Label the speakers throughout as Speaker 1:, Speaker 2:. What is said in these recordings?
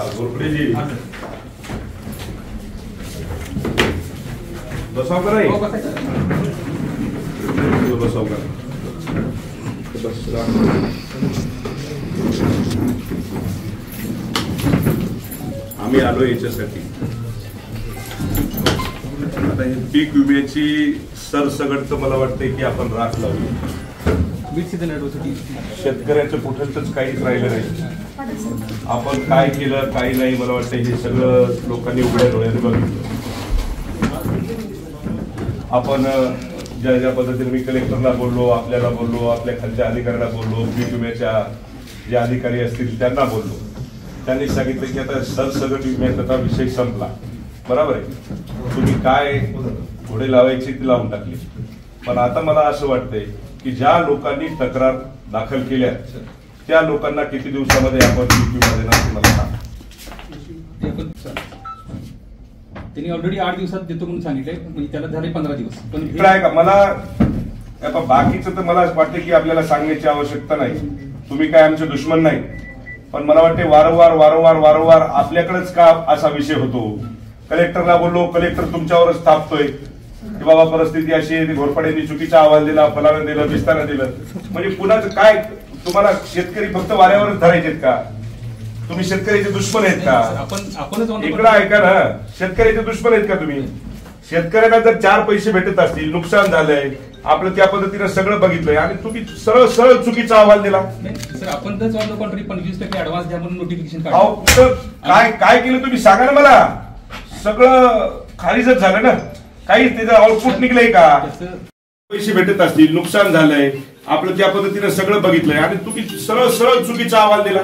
Speaker 1: घोरपडे जी बसाव का नाही बसाव का आम्ही आलो याच्यासाठी आता हे पीक विम्याची सरसगट तर मला वाटतंय की आपण राख लावली. शेतकऱ्याचं कुठंच काहीच राहिलं नाही. आपण काय केलं काय नाही मला वाटतं हे सगळं लोकांनी उघड्या डोळ्याने बघितलं. आपण ज्या ज्या पद्धतीने मी कलेक्टरला बोललो, आपल्याला बोललो, आपल्या खालच्या अधिकाऱ्यांना बोललो, पीक विम्याच्या जे अधिकारी असतील त्यांना बोललो. त्यांनी सांगितलं की आता सरसगट विम्याचा विषय संपला. बरोबर आहे, तुम्ही काय घोडे लावायची ती लावून टाकली. पण आता मला असं वाटतंय की ज्या लोकांनी तक्रार दाखल केल्या त्या लोकांना किती दिवसामध्ये आपण पीक विमा देणार मला सांगा.
Speaker 2: त्यांनी ऑलरेडी 8 दिवसात देतो म्हणून सांगितलंय, म्हणजे त्याला झाले 15 दिवस. पण
Speaker 1: काय का मला बाकीचं तर मला वाटतं की आपल्याला सांगण्याची आवश्यकता नाही. तुम्ही काय आमचे दुश्मन नाही. पण मला वाटते वारंवार आपल्याकडेच का असा विषय होतो. कलेक्टरला बोललो, कलेक्टर तुमच्यावरच तापतोय की बाबा परिस्थिती अशी आहे, घोरपड्यांनी चुकीचा अहवाल दिला, फलानं दिलं, बिस्तानं दिलं. म्हणजे पुन्हा काय तुम्हाला शेतकरी फक्त वाऱ्यावरच धरायचेत का? तुम्ही शेतकऱ्याचे दुश्मन आहेत का?
Speaker 2: आपणच
Speaker 1: इकडं ऐका ना, शेतकऱ्याचे दुश्मन आहेत का तुम्ही? शेतकऱ्यांना जर 4 पैसे भेटत असतील, नुकसान झालंय, आपलं त्या पद्धतीनं सगळं बघितलंय आणि तुम्ही सरळ सरळ चुकीचा अहवाल दिला.
Speaker 2: सर आपण तर 25% ऍडव्हान्स द्या म्हणून नोटिफिकेशन
Speaker 1: काय केलं तुम्ही सांगा ना मला. सगळं खारीजच झालं ना, काही त्याचं आउटपुट निघलंय का? पैसे भेटत असतील, नुकसान झालंय, आपलं त्या पद्धतीनं सगळं बघितलंय आणि तुम्ही सरळ सरळ चुकीचा अहवाल दिला.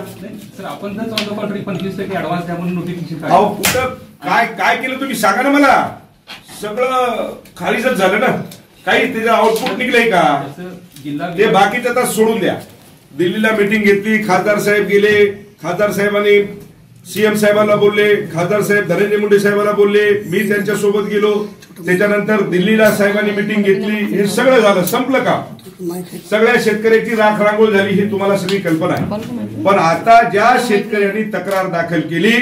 Speaker 2: सर आपण तर 25% ऍडव्हान्स द्या म्हणून नोटिफिकेशन
Speaker 1: काय केलं तुम्ही सांगा ना मला. सगळं खारीजच झालं ना, काही त्याचं आउटपुट निघलंय का? ते बाकीचं आता सोडून द्या. दिल्लीला मीटिंग घेतली, खासदार साहेब गेले, खासदार साहेबांनी सीएम साहेबांना बोलले, खासदार साहेब धनंजय मुंडे साहेबांना बोलले, मी त्यांच्यासोबत गेलो. त्याच्यानंतर दिल्लीला साहेबांनी मीटिंग घेतली. हे सगळं झालं, संपलं का? सगळ्या शेतकऱ्याची राख रांगोळ झाली ही तुम्हाला सगळी कल्पना आहे. पण आता ज्या शेतकऱ्यांनी तक्रार दाखल केली,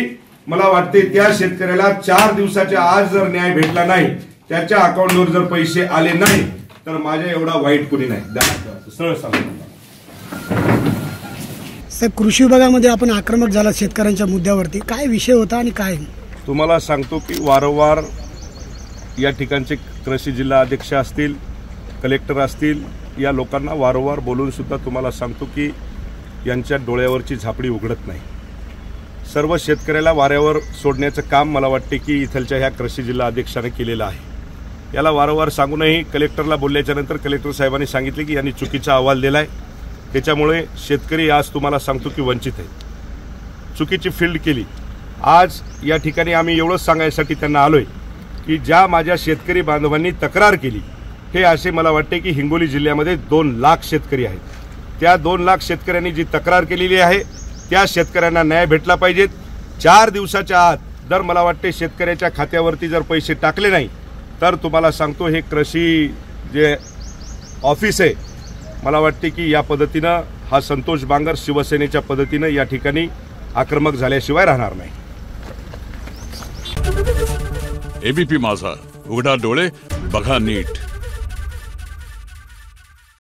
Speaker 1: मला वाटते त्या शेतकऱ्याला 4 दिवसाच्या आज जर न्याय भेटला नाही, त्याच्या अकाउंटवर जर पैसे आले नाही तर माझ्या एवढा वाईट कोणी नाही. सरळ सांगतो
Speaker 3: साहेब, कृषी विभागामध्ये आपण आक्रमक झाला शेतकऱ्यांच्या मुद्द्यावरती. काय विषय होता आणि काय?
Speaker 1: तुम्हाला सांगतो की वारंवार या ठिकाणचे कृषी जिल्हा अध्यक्ष असतील, कलेक्टर असतील, या लोकांना वारंवार बोलून सुद्धा तुम्हाला सांगतो की यांच्या डोळ्यावरची झापडी उघडत नाही. सर्व शेतकऱ्याला वाऱ्यावर सोडण्याचं काम मला वाटते की इथलच्या ह्या कृषी जिल्हा अध्यक्षाने केलेलं आहे. याला वारंवार सांगूनही कलेक्टरला बोलल्याच्या नंतर कलेक्टर साहेबांनी सांगितले की यांनी चुकीचा अहवाल दिलाय, त्याच्यामुळे शेतकरी आज तुम्हाला सांगतो की वंचित आहे. चुकीची फील्ड केली. आज या ठिकाणी आम्ही एवढंच सांगायसाठी त्यांना आलोय की ज्या माझ्या शेतकरी बांधवांनी तक्रार केली, हे असे मला वाटते की हिंगोली जिल्ह्यामध्ये 2 लाख शेतकरी आहेत. त्या 2 लाख शेतकऱ्यांनी जी तक्रार केलेली आहे त्या शेतकऱ्यांना न्याय भेटला पाहिजे. 4 दिवसाच्या आत जर मला वाटते शेतकऱ्याच्या खात्यावरती जर पैसे टाकले नाही तर तुम्हाला सांगतो हे कृषी जे ऑफिस आहे, मला वाटते की या पद्धतीनं हा संतोष बांगर शिवसेनेच्या पद्धतीनं या ठिकाणी आक्रमक झाल्याशिवाय राहणार नाही.
Speaker 4: एबीपी माझा, उघडा डोळे बघा नीट.